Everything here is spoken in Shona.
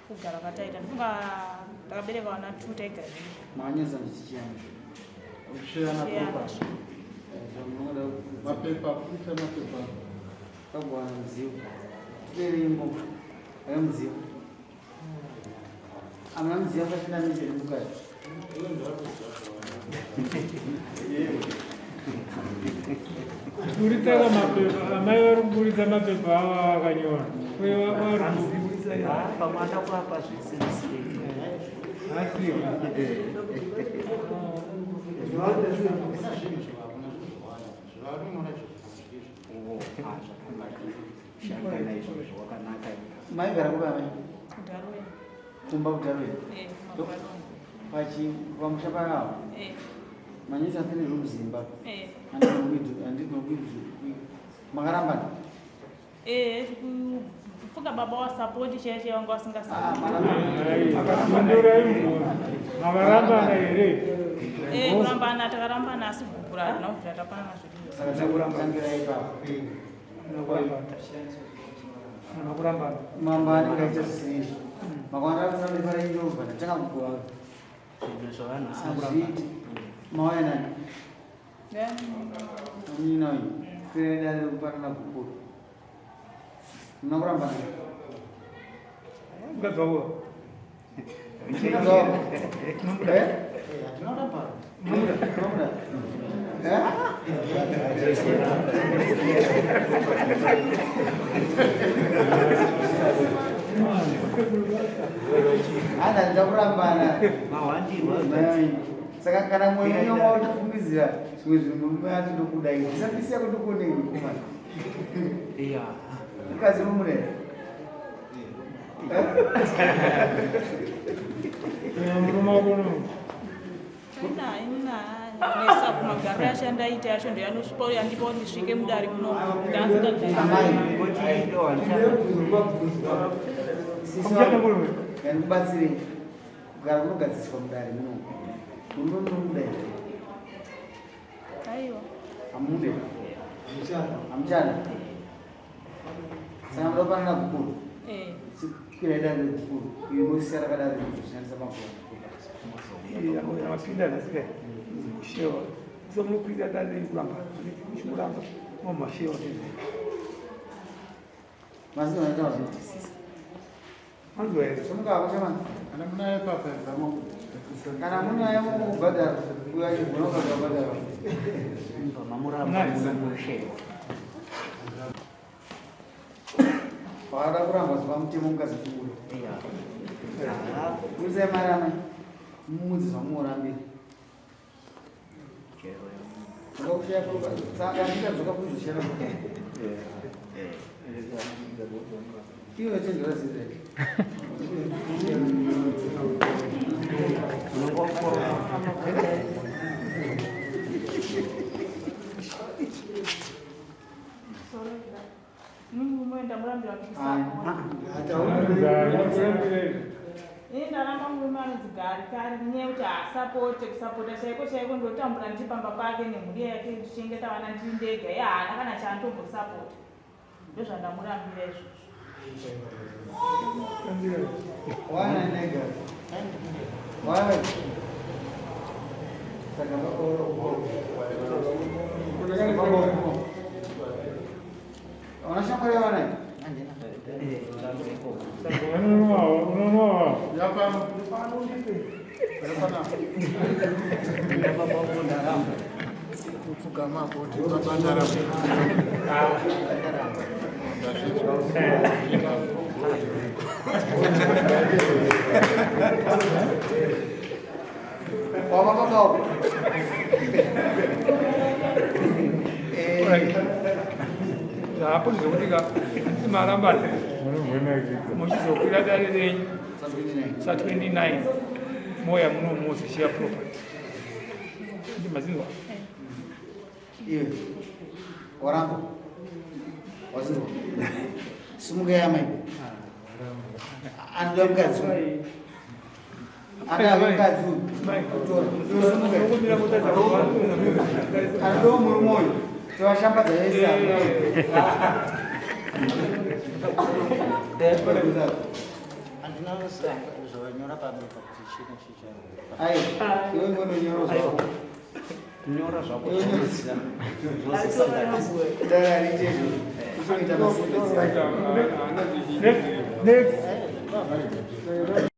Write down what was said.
kugara kwataita ndifunga takabereka vana 2 taigara manyesa ndichichiyana mapepa kuita mapepa kabwana mudziyo tireimo ayo mudziyo amuna mudziyo akapinda necheri mukati kuritaka mapepa amai vari kuburitsa mapepa avo akanyora pamwana kurapa zvisirisi maigara kuvamai kudarwe kumba kudarwe pamusha panawo manyisa afene rumuzimba andinokwidzu makarambana kufunga baba wasapoti cheshe wanga wasingasapoti makarambana here kurambana takarambana asi bhubhura harina kubvira tapanana zviriyo saka takurambangira ipapo makurambana mambo anenge aita zvisiri makwana kunamefara indobva ndatanga kugoa zvinhu zvavanhu azviiti mauya nani amuninayi kuendane kupanana kukuru muna kurambana ngadzvawo ana ndakurambana mawandirwa saka kana mwoyo nyoma utifungidzira zvimwe zvinhu murume ati ndokudai ndisafisiya kuti kuonei mukomana iya mukadzi mumurera murume wakono nesa kumagara asha ndaita yacho ndo yanosvipa yandipa ndisvike mudare muno ndikubatsirei kugara kunogadziswa mudare muno murume munomudai aiwa amude amuchana saka munopanana kukuru kwira idare kukuru inosisa rakadaro kushandisa makona amapinda nasika shewa somunokwira dare kuramba chimuramba mamashewa mazino anoita zvinotwisisa manzwa here somukavakochemana kana munaye papaezamo kana munaye mubhadhara uyo achigona kukaga bhadhara mamuramba munoshewa paada kuramba ziva mutemo mukazikuru urisai mari amai mumudzi zvamuorambira akakushaya saka ndikadzoka kuzoshera iwe chendora zirei muenda murambira ndaramba murume anonzi gari kari nenyaya yekuti haasapote kusapota chaiko chaiko ndotambura ndichipamba pake nemhuri yake ndichengeta vana ndiri ndega iye haana kana chaantombosapota ndozvandamurambira izvozvo wana nega wana saka unashambulia wana unonoa yapano kupfugamapo kuti mabandara wamamamao zvapo ndizvokutika imarambana muchizokwira dare renyu sa29 moya munomozishiya property ndi mazinwa iwe waramba wazirwa simuka yamai anoda mukadzi anoda mukadzi anoda murume uyu tovashambadza vese Zonyora pabeka kuti chino chicha. Ayo, iwe ngononyora zvako. Nyora zvako. Dara richenje. Ichoita masipesi. Next.